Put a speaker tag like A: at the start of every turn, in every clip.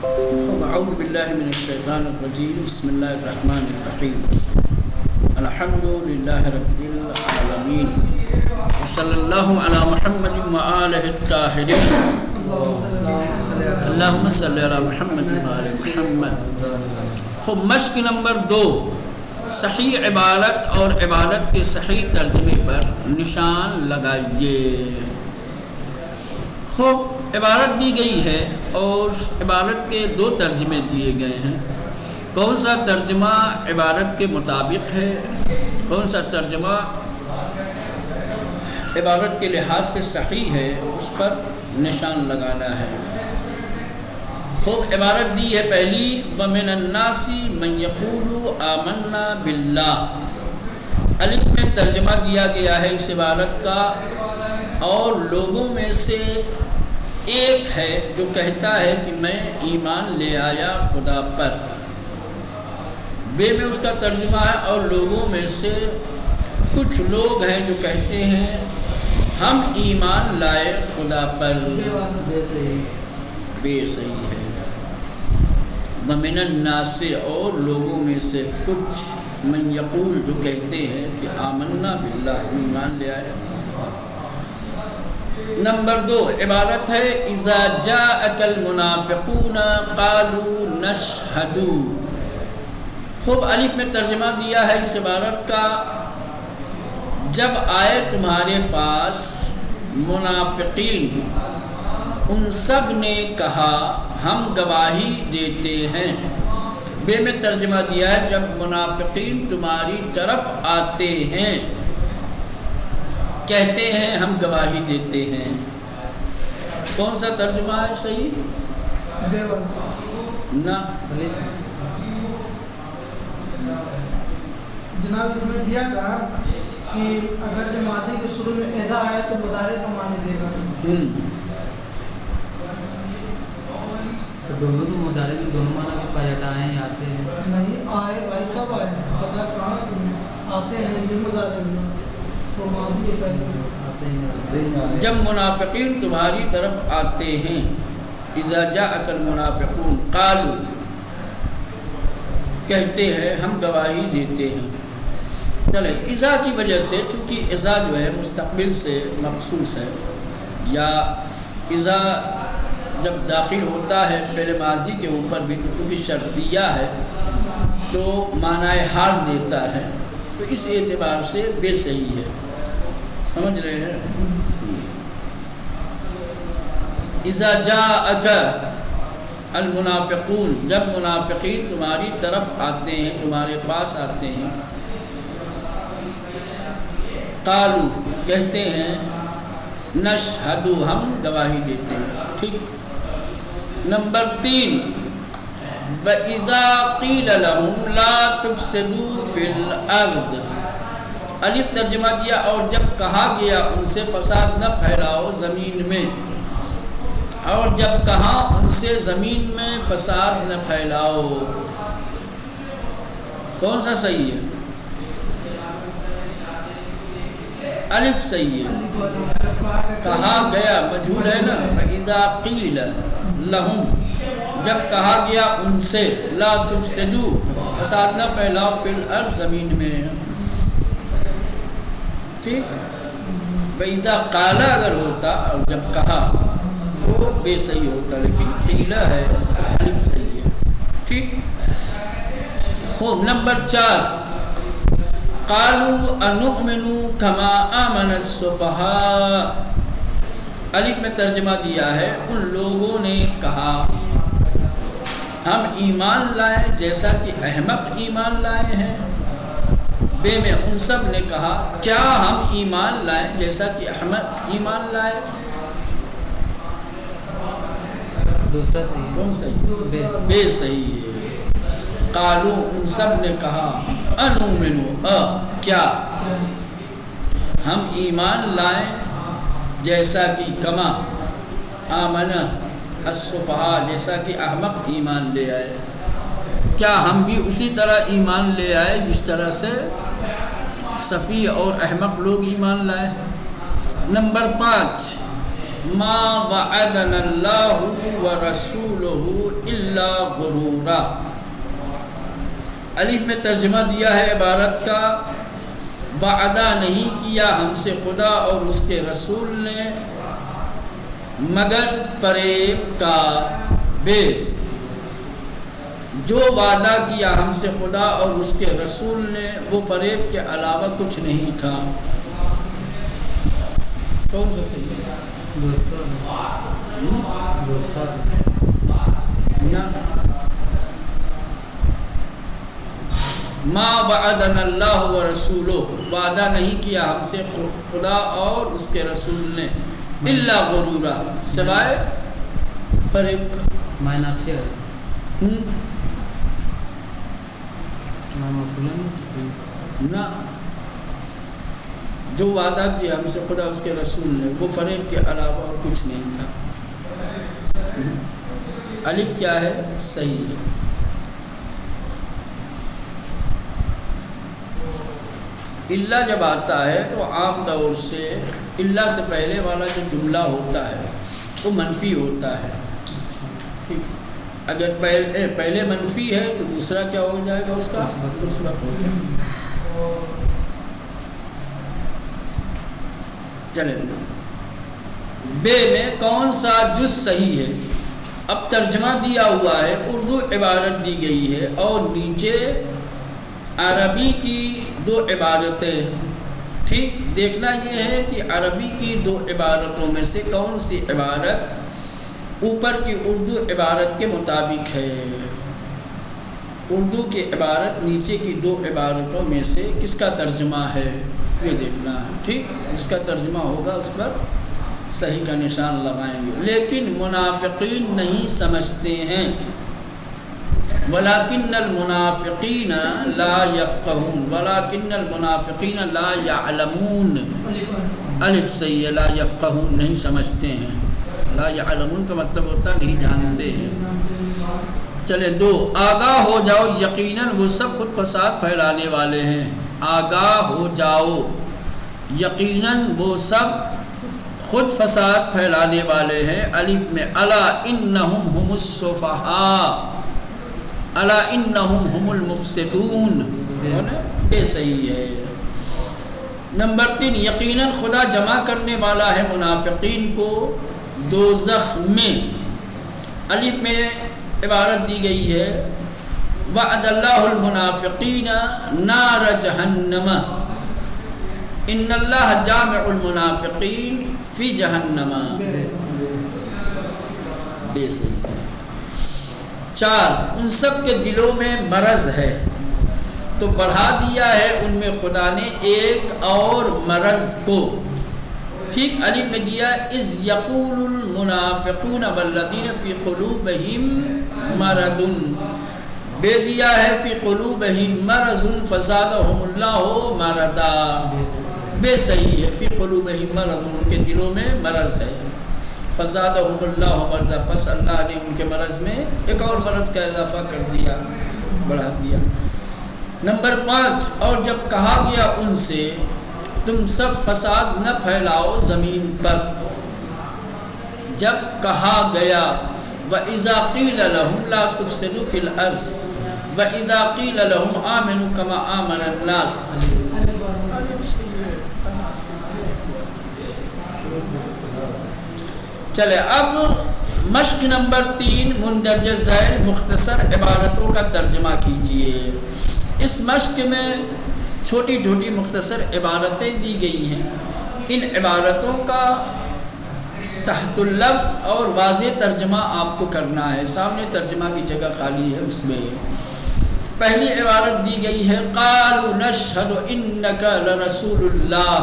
A: اعوذ باللہ من الشیطان الرجیم بسم اللہ الرحمن الرحیم الحمد للہ رب العالمین وصلی اللہ علی محمد وآلہ الطاہرین اللہم صلی علی محمد وآلہ محمد. خب مشق نمبر 2، صحیح عبارت اور عبارت کے صحیح ترجمے پر نشان لگائیے. خوب عبارت دی گئی ہے اور عبارت کے 2 ترجمے دیے گئے ہیں. کون سا ترجمہ عبارت کے مطابق ہے، کون سا ترجمہ عبارت کے لحاظ سے صحیح ہے، اس پر نشان لگانا ہے. خوب عبارت دی ہے پہلی، وَمِنَ النَّاسِ مَن يَقُولُ آمَنَّا بِاللَّهِ. الف میں ترجمہ دیا گیا ہے اس عبارت کا، اور لوگوں میں سے ایک ہے جو کہتا ہے کہ میں ایمان لے آیا خدا پر. بے میں اس کا ترجمہ ہے، اور لوگوں میں سے کچھ لوگ ہیں جو کہتے ہیں ہم ایمان لائے خدا پر. بے صحیح ہے. وَمِنَ النَّاسِ اور لوگوں میں سے کچھ، من یقول جو کہتے ہیں کہ آمنا باللہ ایمان لے آئے. نمبر 2 عبارت ہے اذا جاءک المنافقون قالوا نشہد. خوب الف میں ترجمہ دیا ہے اس عبارت کا، جب آئے تمہارے پاس منافقین، ان سب نے کہا ہم گواہی دیتے ہیں. بے میں ترجمہ دیا ہے جب منافقین تمہاری طرف آتے ہیں کہتے ہیں ہم گواہی دیتے ہیں. کون سا ترجمہ ہے صحیح؟ نہ
B: جناب اس میں دیا تھا کہ اگر جو ماضی کے شروع میں اذا آیا تو مضارع کا معنی دے گا.
C: تو دونوں تو مضارع کے دونوں معنی میں پائے جاتا ہے، آتے ہیں.
B: نہیں آئے بھائی کب آئے پتا کہاں تم آتے ہیں، یہ مضارع میں تو ماضی کے پہلے
C: آتے ہیں.
A: جب منافقین تمہاری طرف آتے ہیں، اذا جاءک المنافقون قالوا کہتے ہیں ہم گواہی دیتے ہیں. چلے اذا کی وجہ سے، چونکہ اذا جو ہے مستقبل سے مخصوص ہے، یا اذا جب داخل ہوتا ہے فعل ماضی کے اوپر بھی تو چونکہ شرطیہ ہے تو معنی حال دیتا ہے، تو اس اعتبار سے بے صحیح ہے. سمجھ رہے ہیں؟ اذا جاءک المنافقون جب منافقین تمہاری طرف آتے ہیں، تمہارے پاس آتے ہیں، قالو کہتے ہیں نشہد ہم گواہی دیتے ہیں. ٹھیک. نمبر 3 وَإِذَا قِيلَ لَهُمْ لَا تُفْسِدُوا فِي الْأَرْضِ. الف ترجمہ کیا، اور جب کہا گیا ان سے فساد نہ پھیلاؤ زمین میں، اور جب کہا ان سے زمین میں فساد نہ پھیلاؤ. کون سا صحیح ہے؟ الف صحیح ہے. کہا گیا مجہول ہے نا. وَإِذَا قِيلَ لَهُمْ جب کہا گیا ان سے، لا تفسدوا فساد نہ پھیلاؤ، فی الارض زمین میں. ٹھیک. وَإِذَا قَالَ اگر ہوتا اور جب کہا وہ بے صحیح ہوتا، لیکن قیلہ ہے الف صحیح ہے. ٹھیک. خوب. نمبر 4 قالوا انؤمن كما آمن السفهاء. الف میں ترجمہ دیا ہے ان لوگوں نے کہا ہم ایمان لائے جیسا کہ احمق ایمان لائے ہیں. بے میں ان سب نے کہا کیا ہم ایمان لائے جیسا کہ احمق ایمان لائے.
C: دوسرا صحیح.
A: کون صحیح؟ بے صحیح ہے. قالو ان سب نے کہا انؤمن کیا ہم ایمان لائیں جیسا کہ کما آمن السفہاء جیسا کہ احمق ایمان لے آئے. کیا ہم بھی اسی طرح ایمان لے آئے جس طرح سے سفیہ اور احمق لوگ ایمان لائے. نمبر 5 ما وعدنا اللہ ورسولہ الا غرورا. الف میں ترجمہ دیا ہے عبارت کا، وعدہ نہیں کیا ہم سے خدا اور اس کے رسول نے مگر فریب کا. بے جو وعدہ کیا ہم سے خدا اور اس کے رسول نے وہ فریب کے علاوہ کچھ نہیں تھا. کون سا صحیح ہے؟ نہ ما وعدنا اللہ ورسولہ، وعدہ نہیں کیا ہم سے خدا اور اس کے رسول نے الا غرورا، سوائے فریب کا. نہ جو وعدہ کیا ہم سے خدا اس کے رسول نے وہ فریب کے علاوہ اور کچھ نہیں تھا. الف کیا ہے؟ صحیح ہے. اللہ جب آتا ہے تو عام طور سے اللہ سے پہلے والا جو جملہ ہوتا ہے وہ منفی ہوتا ہے. اگر پہلے منفی ہے تو دوسرا کیا ہو جائے گا؟ اس کا مثبت ہو جائے گا. چلے بے میں کون سا جز صحیح ہے؟ اب ترجمہ دیا ہوا ہے، اردو عبارت دی گئی ہے اور نیچے عربی کی دو عبارتیں. ٹھیک، دیکھنا یہ ہے کہ عربی کی دو عبارتوں میں سے کون سی عبارت اوپر کی اردو عبارت کے مطابق ہے. اردو کی عبارت نیچے کی دو عبارتوں میں سے کس کا ترجمہ ہے یہ دیکھنا ہے. ٹھیک، اس کا ترجمہ ہوگا اس پر صحیح کا نشان لگائیں گے. لیکن منافقین نہیں سمجھتے ہیں. وَلَكِنَّ الْمُنَافِقِينَ لَا يَفْقَهُونَ وَلَكِنَّ الْمُنَافِقِينَ لَا يَعْلَمُونَ. الف صحیح ہے، لا يفقهون نہیں سمجھتے ہیں. لا يعلمون کا مطلب ہوتا ہے نہیں جانتے ہیں. چلے دو، آگاہ ہو جاؤ یقیناً وہ سب خود فساد پھیلانے والے ہیں. آگاہ ہو جاؤ یقیناً وہ سب خود فساد پھیلانے والے ہیں. الف میں الا انہم هم السفہاء، الا انہم هم المفسدون. یہ صحیح ہے. نمبر 3، یقیناً خدا جمع کرنے والا ہے منافقین کو دوزخ میں. الف میں عبارت دی گئی ہے وعد اللہ المنافقین نار جہنم ان اللہ جامع المنافقین فی جہنم. بے صحیح. 4، ان سب کے دلوں میں مرض ہے تو بڑھا دیا ہے ان میں خدا نے ایک اور مرض کو. ٹھیک، الف میں دیا اذ یقول المنافقون والذین فی قلوبہم مرض. بے دیا ہے فی قلوبہم مرض فزادہم اللہ مرضا. بے صحیح ہے، فی قلوبہم مرض، ان کے دلوں میں مرض ہے. فزادہم اللہ مرضا، پس اللہ نے ان کے مرض میں ایک اور مرض کا اضافہ کر دیا، بڑھا دیا. نمبر 5، اور جب کہا گیا ان سے تم سب فساد نہ پھیلاؤ زمین پر. جب کہا گیا وَإِذَا قِيلَ لَهُمْ لَا تُفْسِدُوا فِي الْأَرْضِ وَإِذَا قِيلَ لَهُمْ آمِنُوا كَمَا آمَنَ النَّاسِ. چلے اب مشق نمبر 3، مندرجہ ذیل مختصر عبارتوں کا ترجمہ کیجئے. اس مشق میں چھوٹی چھوٹی مختصر عبارتیں دی گئی ہیں. ان عبارتوں کا تحت اللفظ اور واضح ترجمہ آپ کو کرنا ہے. سامنے ترجمہ کی جگہ خالی ہے، اس میں پہلی عبارت دی گئی ہے قالوا نشہد انک لرسول اللہ.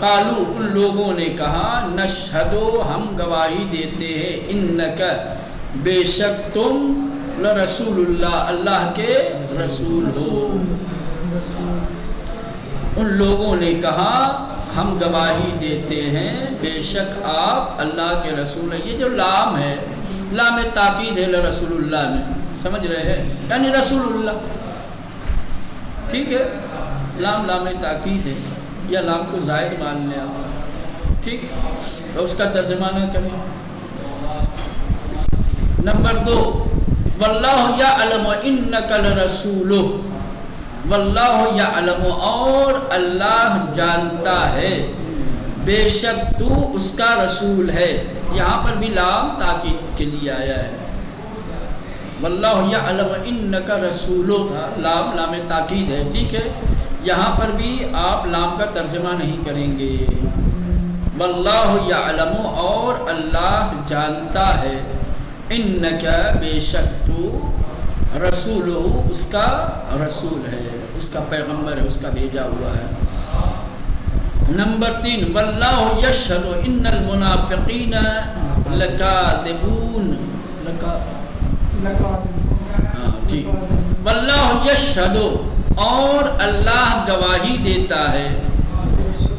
A: قالوا ان لوگوں نے کہا نشہدو ہم گواہی دیتے ہیں انک بے شک تم لرسول اللہ اللہ کے رسول ہو. ان لوگوں نے کہا ہم گواہی دیتے ہیں بے شک آپ اللہ کے رسول ہیں. یہ جو لام ہے لام تاکید ہے لرسول اللہ میں، سمجھ رہے ہیں، یعنی رسول اللہ. ٹھیک ہے، لام تاکید ہے یا لام کو زائد مان لیں آپ. ٹھیک، اس کا ترجمہ نہ کریں۔ نمبر 2، واللہ یعلم انک لرسولہ، واللہ یعلم، اور اللہ جانتا ہے، بے شک تو اس کا رسول ہے۔ یہاں پر بھی لام تاکید کے لیے آیا ہے، واللہ یعلم انک رسولہ تھا، لام تاکید ہے، ٹھیک ہے۔ یہاں پر بھی آپ لام کا ترجمہ نہیں کریں گے، واللہ یعلم، اور اللہ جانتا ہے، انک، بے شک تو، رسولہ، اس کا رسول ہے، اس کا پیغمبر ہے، اس کا بھیجا ہوا ہے۔ نمبر 3، واللہ یشہد ان المنافقین لکاذبون، ٹھیک، واللہ یشہد، اور اللہ گواہی دیتا ہے،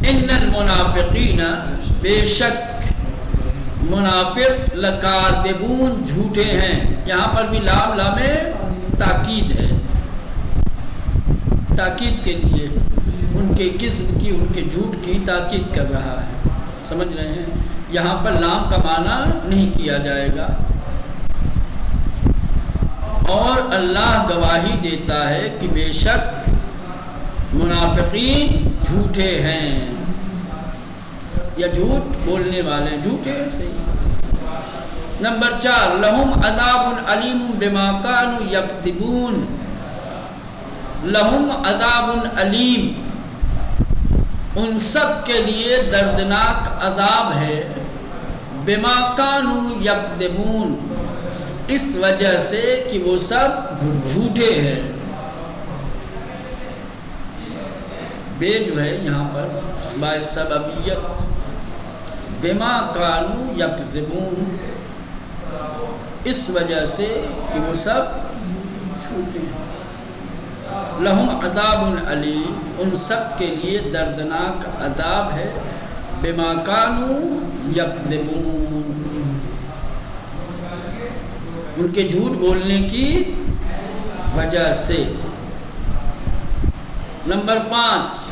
A: ان المنافقین، بے شک منافق، لکاذبون، جھوٹے ہیں۔ یہاں پر بھی لام تاکید ہے، تاکید کے لیے ان کے کذب کی، ان کے جھوٹ کی تاکید کر رہا ہے، سمجھ رہے ہیں؟ یہاں پر لام کا معنی نہیں کیا جائے گا۔ اور اللہ گواہی دیتا ہے کہ بے شک منافقین جھوٹے ہیں، یا جھوٹ بولنے والے، جھوٹے صحیح۔ نمبر 4، لہم عذاب علیم بما کانوا یکذبون، لہم عذاب علیم، ان سب کے لیے دردناک عذاب ہے، بما کانوا یکذبون، اس وجہ سے کہ وہ سب جھوٹے ہیں۔ بے جو ہے یہاں پر باعث سببیت، بما کانوا یکذبون، اس وجہ سے کہ وہ سب جھوٹے ہیں۔ لہم عذاب علیم، ان سب کے لیے دردناک عذاب ہے، بما کانوا یکذبون، ان کے جھوٹ بولنے کی وجہ سے۔ نمبر 5،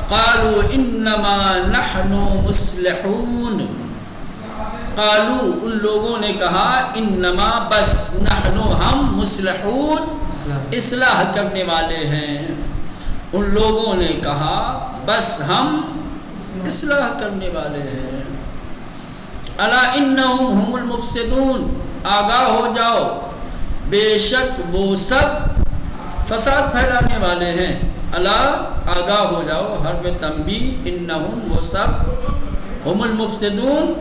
A: قالوا انما نحن مصلحون، قالوا، ان لوگوں نے کہا، انما، بس، نحن، ہم، مصلحون، اصلاح کرنے والے ہیں۔ ان لوگوں نے کہا بس ہم اصلاح کرنے والے ہیں۔ الا انہم هم المفسدون، آگاہ ہو جاؤ، بے شک وہ سب فساد پھیلانے والے ہیں۔ الا، آگاہ ہو جاؤ، حرف تنبیہ، انہم، وہ سب، هم المفسدون،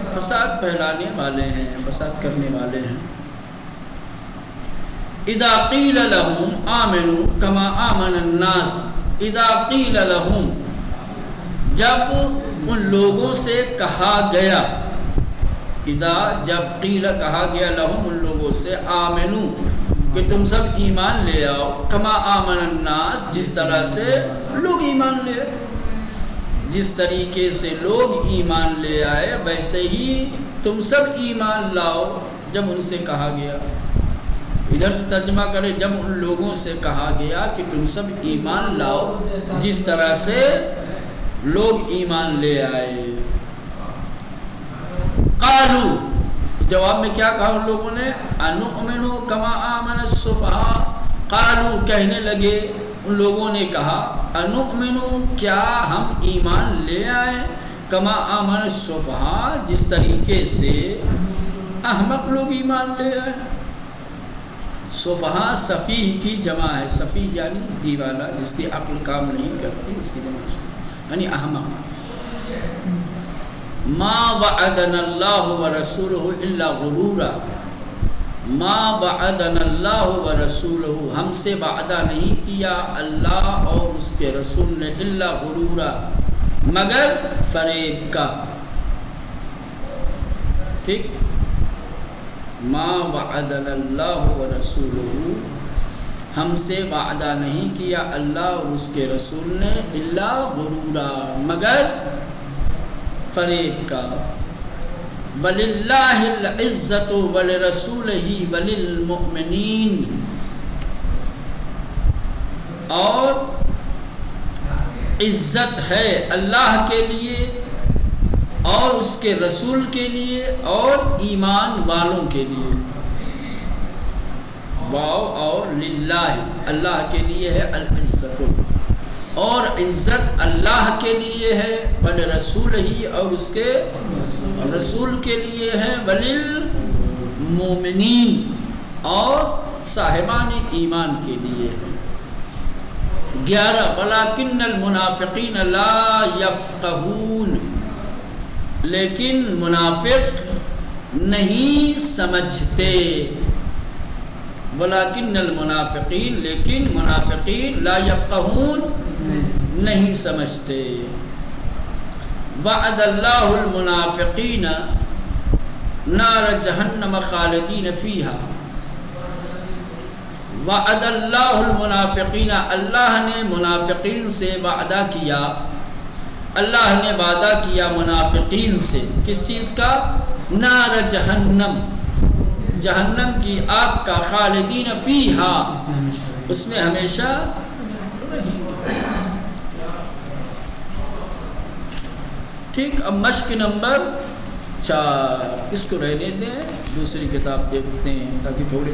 A: فساد پھیلانے والے ہیں، فساد کرنے والے ہیں۔ اذا قیل لهم آمنوا كما آمن الناس، اذا قیل لهم، جب ان لوگوں سے کہا گیا، اذا، جب، قیل، کہا گیا، لهم، ان لوگوں سے، آمنوا، کہ تم سب ایمان لے آؤ، كما آمن الناس، جس طرح سے لوگ ایمان لے آئے، جس طریقے سے لوگ ایمان لے آئے ویسے ہی تم سب ایمان لاؤ، جب ان سے کہا گیا۔ ادھر سے ترجمہ کرے، جب ان لوگوں سے کہا گیا کہ تم سب ایمان لاؤ جس طرح سے لوگ ایمان لے آئے۔ قالو، جواب میں کیا کہا ان لوگوں نے؟ انؤمن کما آمن السفہاء، قالو، کہنے لگے، ان لوگوں نے کہا، انؤمن، کیا ہم ایمان لے آئیں، کما آمن السفہاء، جس طریقے سے احمق لوگ ایمان لے آئے۔ سفہاء سفیہ کی جمع ہے، سفیہ یعنی دیوانہ، جس کی عقل کام نہیں کرتی، اس کی جمع یعنی احمق۔ ما وعدنا اللہ ورسولہ الا غرورا، ما وعدنا اللہ ورسولہ، ہم سے وعدہ نہیں کیا اللہ اور اس کے رسول نے، الا غرورا، مگر فریب کا۔ ٹھیک، ما وعدنا اللہ ورسولہ، ہم سے وعدہ نہیں کیا اللہ اور اس کے رسول نے، الا غرورا، مگر فریب کا۔ وَلِلَّهِ الْعِزَّةُ وَلِرَسُولِهِ وَلِلْمُؤْمِنِينَ، اور عزت ہے اللہ کے لیے اور اس کے رسول کے لیے اور ایمان والوں کے لیے. واو اور للہ اللہ کے لیے ہے العزت، اور عزت اللہ کے لیے ہے، ولرسول ہی اور اس کے رسول کے لیے ہے، وللمومنین اور صاحبان ایمان کے لیے ہے. 11 ولکن المنافقین لا یفقہون، لیکن منافق نہیں سمجھتے. ولکن المنافقین، لیکن منافقین لا یفقہون نہیں سمجھتے. وعد اللہ المنافقین نار جہنم خالدین فیہا. وعد اللہ المنافقین، اللہ نے منافقین سے وعدہ کیا، اللہ نے وعدہ کیا منافقین سے کس چیز کا؟ نار جہنم، جہنم کی آگ کا، خالدین فیہا، اس میں ہمیشہ. ٹھیک، اب مشق نمبر 4 اس کو رہنے دیں، دوسری کتاب دیکھتے ہیں تاکہ تھوڑی